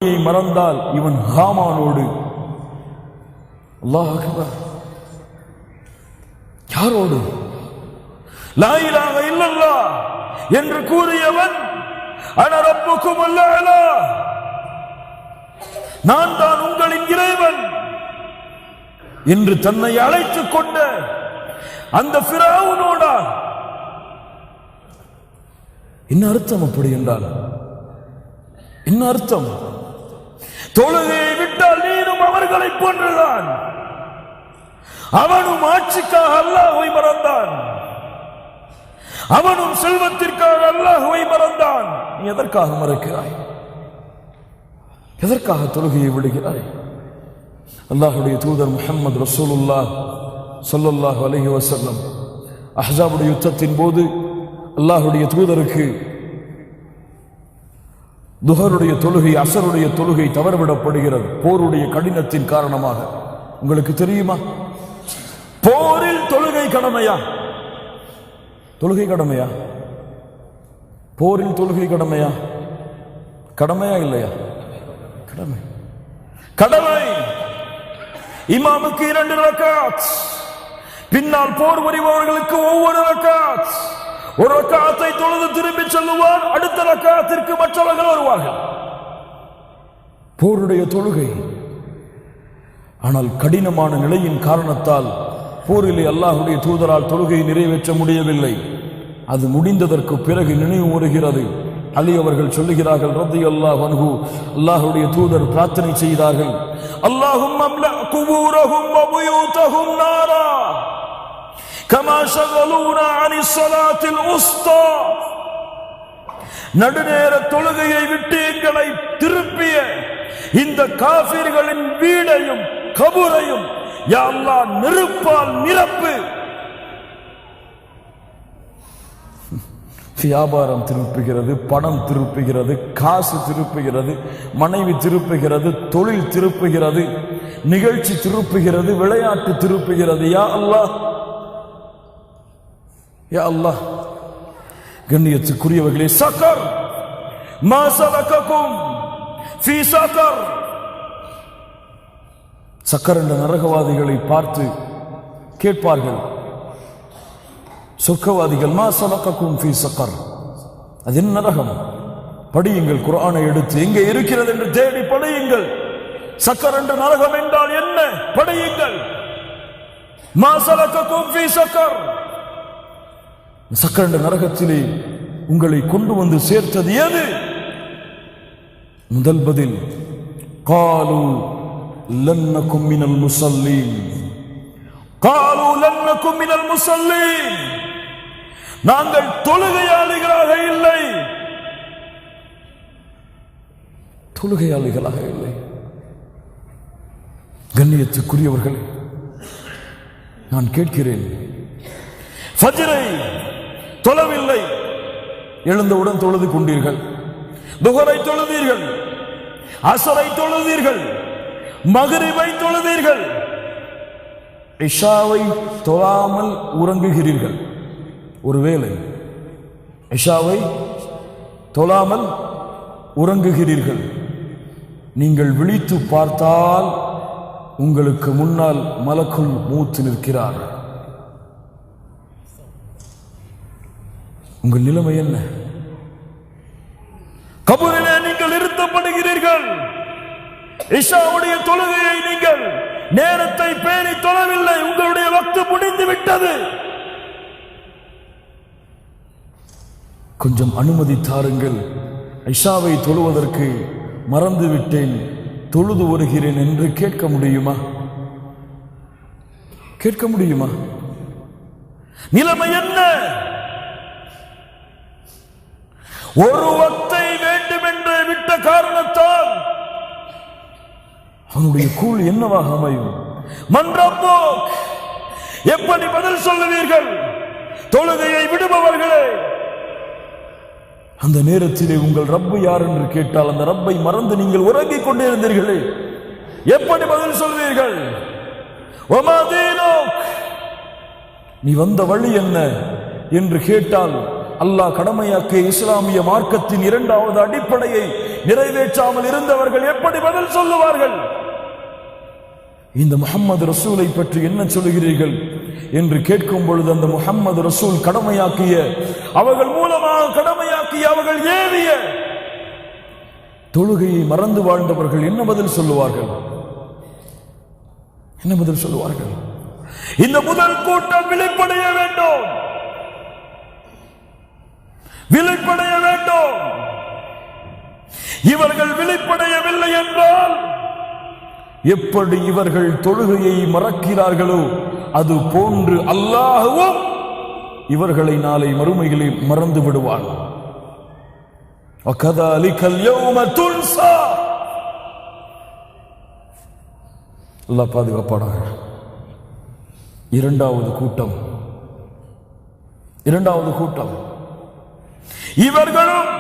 மறந்தால் இவன் ஹாமானோடு, அல்லாஹ் அக்பர், யாரோடு லா இலாஹ இல்லல்லாஹ் என்று கூறியவன் அன ரப்புக்கும் அலா, நான் தான் உங்களின் இறைவன் என்று தன்னை அழைத்துக் கொண்ட அந்த ஃபிரௌனோடா. என்ன அர்த்தம்? அப்படி என்றால் என்ன அர்த்தம்? தொழுகையை விட்டால் நீனும் அவர்களை போன்றுதான். அவனும் ஆட்சிக்காக அல்லாஹ்வை மறந்தான், அவனும் செல்வத்திற்காக அல்லாஹ்வை மறந்தான். நீ எதற்காக மறக்கிறாய்? எதற்காக தொழுகையை விடுகிறாய்? அல்லாஹ்வுடைய தூதர் முஹம்மது ரசூலுல்லாஹ் ஸல்லல்லாஹு அலைஹி வஸல்லம் அஹ்ஸாபுடைய யுத்தத்தின் போது அல்லாஹ்வுடைய தூதருக்கு துஹருடைய தொழுகை, அஸருடைய தொழுகை தவறவிடப்படுகிறது போருடைய கடினத்தின் காரணமாக. உங்களுக்கு தெரியுமா, போரில் தொழுகை கடமையா? தொழுகை கடமையா? போரில் தொழுகை கடமையா? கடமையா இல்லையா? கடமை, கடமை. இமாமுக்கு 2 ரக்காத், பின்னால் போர் புரிபவர்களுக்கு ஒவ்வொரு ரக்காத். ஒரு ரக்காத்தை தொழுது திரும்பி செல்லுவார், அடுத்த ரக்காத்திற்கு மற்றவர்கள் வருவார்கள். போருடைய தொழுகை. ஆனால் கடினமான நிலையின் காரணத்தால் போரிலே அல்லாஹ்வுடைய தூதரால் தொழுகை நிறைவேற்ற முடியவில்லை. அது முடிந்ததற்கு பிறகு நினைவு வருகிறது. அலி அவர்கள் சொல்லுகிறார்கள் ரலியல்லாஹு அன்ஹு, அல்லாஹ்வுடைய தூதர் பிரார்த்தனை செய்தார்கள், அல்லாஹும்ம அம்லா குபூரஹும் வ புயூதஹும் நாரா கமா ஷகலூனா அனிஸ் ஸலாத்தில் உஸ்தா. நடுநேர தொழுகையை விட்டு எங்களை திருப்பிய இந்த காஃபிர்களின் வீடையும் கபூரையும் யா அல்லாஹ் நெருப்பால் நிரப்பு. வியாபாரம் திருப்புகிறது, பணம் திருப்புகிறது, காசு திருப்புகிறது, மனைவி திருப்புகிறது, தொழில் திருப்புகிறது, நிகழ்ச்சி திருப்புகிறது, விளையாட்டு திருப்புகிறது. யா அல்லாஹ், யா அல்லாஹ். கண்ணியத்துக்குரியவர்களே, சக்கர் மா சலககும் ஃபீ சக்கர். சக்கர் என்ற நரகவாதிகளை பார்த்து கேட்பார்கள் சொர்க்கவாதிகள், மா சலககும் ஃபீ சக்கர், அது என்ன நரகம்? படியுங்கள், குர்ஆனை எடுத்து எங்கே இருக்கிறது என்று தேடி படியுங்கள். சக்கர் என்ற நரகம் என்றால் என்ன? படியுங்கள். மா சலககும் ஃபீ சக்கர். சக்கர் என்ற நரகத்திலே உங்களை கொண்டு வந்து சேர்த்தது எது? முதல் பதில், காலு லன் நகும் மினல் முஸல்லீன். காலு லன் நகும் மினல் முஸல்லீன். நாங்கள் தொழுகையாளிகளாக இல்லை, தொழுகையாளிகளாக இல்லை. கண்ணியத்துக்குரியவர்களே, நான் கேட்கிறேன், ஃபஜ்ரை தொழவில்லை, எழுந்தவுடன் தொழுது கொண்டீர்கள், துஹரை தொழுதீர்கள், அஸரை தொழுதீர்கள், மக்ரிபை தொழுதீர்கள், இஷாவை தொழாமல் உறங்குகிறீர்கள். ஒருவேளை இஷாவை தொழாமல் உறங்குகிறீர்கள். நீங்கள் விழித்து பார்த்தால் உங்களுக்கு முன்னால் மலக்குல் மௌத் நிற்கிறார். உங்கள் நிலைமை என்ன? கபூரிலே நீங்கள் நிறுத்தப்படுகிறீர்கள். இஷாவுடைய தொழுகையை நீங்கள் நேரத்தை பேணி தொழவில்லை, உங்களுடைய வக்து முடிந்து விட்டது. கொஞ்சம் அனுமதி தாருங்கள், இஷாவை தொழுவதற்கு மறந்து விட்டேன், தொழுது வருகிறேன் என்று கேட்க முடியுமா? கேட்க முடியுமா? நிலைமை என்ன? ஒரு வக்தை வேண்டும் என்று விட்ட காரணத்தால் அவனுடைய கூலி என்னவாக அமையும்? மன் ரப்புக், எப்படி பதில் சொல்லுவீர்கள் தொழுகையை விடுபவர்களே? அந்த நேரத்திலே உங்கள் ரப்பு யார் என்று கேட்டால் அந்த ரப்பை மறந்து நீங்கள் உறங்கிக் கொண்டே இருந்தீர்களே, எப்படி பதில் சொல்வீர்கள்? வமா தீனுக், நீ வந்த வழி என்ன என்று கேட்டால் அல்லாஹ் கடமையாக்கிய இஸ்லாமிய மார்க்கத்தின் இரண்டாவது அடிப்படையை நிறைவேற்றாமல் இருந்தவர்கள் எப்படி பதில் சொல்லுவார்கள்? இந்த முஹம்மது ரசூலை பற்றி என்ன சொல்லுகிறீர்கள் என்று கேட்கும் பொழுது அந்த முஹம்மது ரசூல் கடமையாக்கிய, அவர்கள் மூலமாக கடமையாக்கிய, அவர்கள் ஏவிய தொழுகையை மறந்து வாழ்ந்தவர்கள் என்ன பதில் சொல்லுவார்கள்? என்ன பதில் சொல்லுவார்கள்? இந்த முதல் கூட்டம் விழிப்படைய வேண்டும், விழிப்படைய வேண்டும். இவர்கள் விழிப்படையவில்லை என்றால் எப்படி இவர்கள் தொழுகையை மறக்கிறார்களோ அது போன்று அல்லாஹ்வும் இவர்களை நாளை மறுமையிலே மறந்து விடுவான். வகதாலிகல் யௌம துன்ஸா. அல்லாஹ் பாதுகாப்பானாக. இரண்டாவது கூட்டம் இவர்களும்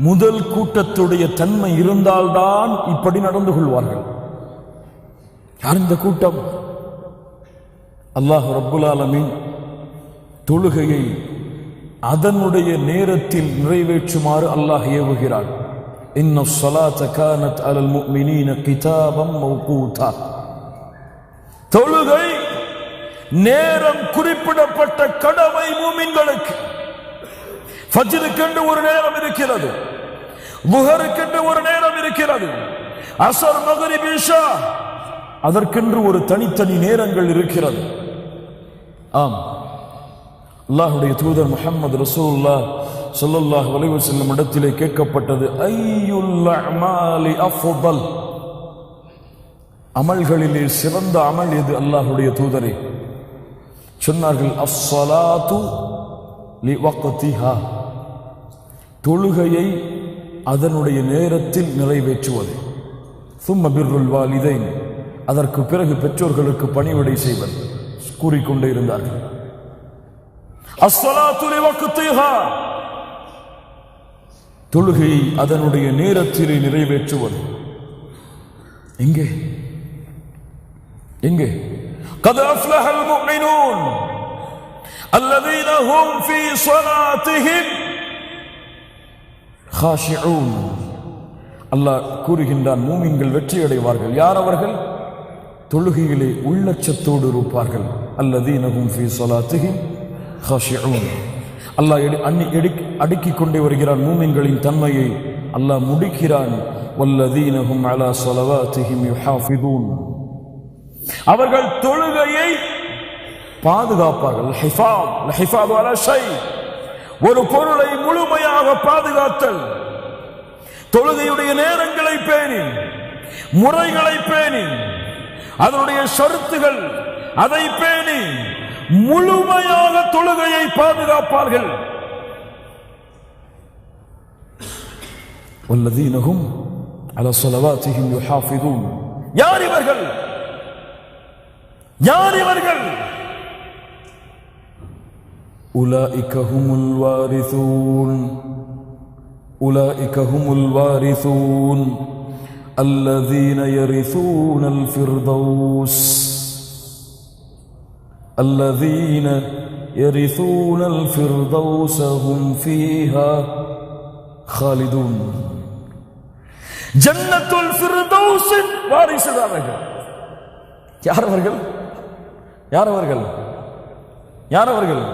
முதல் கூட்டத்துடைய தன்மை இருந்தால்தான் இப்படி நடந்து கொள்வார்கள். யார் இந்த கூட்டம்? அல்லாஹ் ரப்புல் ஆலமீன் தொழுகையை அதனுடைய நேரத்தில் நிறைவேற்றுமாறு அல்லாஹ் ஏவுகிறான். இன்னஸ் ஸலாத கானத் அலல் முஃமினீன கிதாபம் மவ்கூதா. தொழுகை நேரம் குறிப்பிடப்பட்ட கடமை மூமின்களுக்கு. ஃபஜ்ருக்கென்று ஒரு நேரம் இருக்கிறது, லுஹருக்கென்று ஒரு நேரம் இருக்கிறது, அஸர், மக்ரிப், இஷா அதற்கென்று ஒரு தனித்தனி நேரங்கள் இருக்கிறது. ஆம், அல்லாஹ்வுடைய தூதர் முஹம்மது ரசூலுல்லாஹ் ஸல்லல்லாஹு அலைஹி வஸல்லம் இடத்திலே கேட்கப்பட்டது, ஐயுல் அமாலி அஃதல், அமல்களிலே சிறந்த அமல் எது அல்லாஹ்வுடைய தூதரே? சொன்னார்கள், அஸ்ஸலாத்து லிவக்திஹா, தொழுகையை அதனுடைய நேரத்தில் நிறைவேற்றுவது. சும்ம பிர்ருல் வாலிதைன், அதற்கு பிறகு பெற்றோர்களுக்கு பணிவிடை செய்வது. கூறிக்கொண்டே இருந்தார்கள். அஸ்ஸலாத்து லிவக்திஹா, தொழுகையை அதனுடைய நேரத்திலே நிறைவேற்றுவது. எங்கே எங்கே? قد أفلح المؤمنون الذين هم في صلاتهم خاشعون. அல்லாஹ் கூறுகின்றான், மூமின்கள் வெற்றி அடைவார்கள். யார் அவர்கள்? தொழுகையிலே உள்ளச்சத்தோடு இருப்பார்கள். الذين هم في صلاتهم خاشعون. அல்லாஹ் அடுக்கிக் கொண்டே வருகிறான் மூமின்களின் தன்மையை. அல்லாஹ் முடிக்கிறான், والذين هم على صلواتهم يحافظون. அவர்கள் தொழுகையை பாதுகாப்பார்கள். ஹிஃபாது அலா ஷை, ஒரு பொருளை முழுமையாக பாதுகாத்தல். தொழுகையுடைய நேரங்களை பேணி, முறைகளை பேணி, அதனுடைய ஷர்த்துகள் அதை பேணி முழுமையாக தொழுகையை பாதுகாப்பார்கள். والذين هم على صلواتهم يحافظون. யார் இவர்கள்? யார் இவர்கள்? أولئك هم الوارثون أولئك هم الوارثون الذين يرثون الفردوس الذين يرثون الفردوس هم فيها خالدون. ஜன்னத்துல் ஃபிர்தௌஸின் வாரிசுதாரர்கள். யார் அவர்கள்? யார் அவர்கள்? யார் அவர்கள்?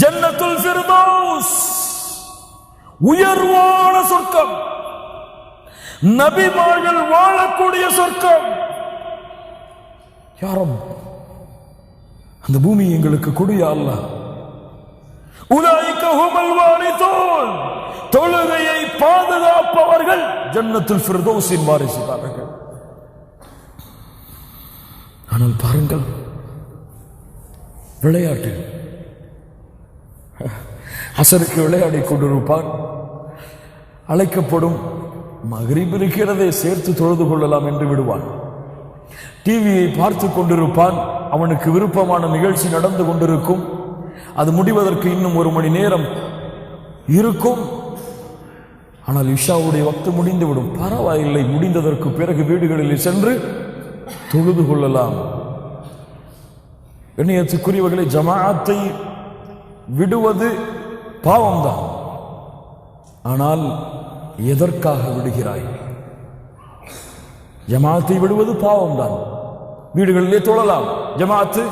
ஜன்னத்துல் ஃபிர்தௌஸ், உயர்வான சொர்க்கம், நபிமார்கள் வாழக்கூடிய சொர்க்கம். யாரும் அந்த பூமி எங்களுக்கு கொடு யா அல்லாஹ். உலாயிக ஹுமல் வாரிதூன், தொழுகையை பாதுகாப்பவர்கள் ஜன்னத்துல் ஃபிர்தௌஸின் வாரிசுதாரர்கள். ஆனால் பாருங்கள், விளையாட்டு. அசருக்கு விளையாடி கொண்டிருப்பான், அழைக்கப்படும் மக்ரிப் இருக்கிறதே சேர்த்து தொழுது கொள்ளலாம் என்று விடுவான். டிவியை பார்த்து கொண்டிருப்பான், அவனுக்கு விருப்பமான நிகழ்ச்சி நடந்து கொண்டிருக்கும், அது முடிவதற்கு இன்னும் 1 மணி நேரம் இருக்கும். ஆனால் இஷாவுடைய வக்து முடிந்துவிடும். பரவாயில்லை, முடிந்ததற்கு பிறகு வீடுகளில் சென்று தொழுது கொள்ளலாம். கண்ணியத்துக்குரியவர்களை, ஜமாஅத்தை விடுவது பாவம்தான். ஆனால் எதற்காக விடுகிறாய்? ஜமாத்தை விடுவது பாவம்தான். வீடுகளிலே தொழலாம், ஜமாத்து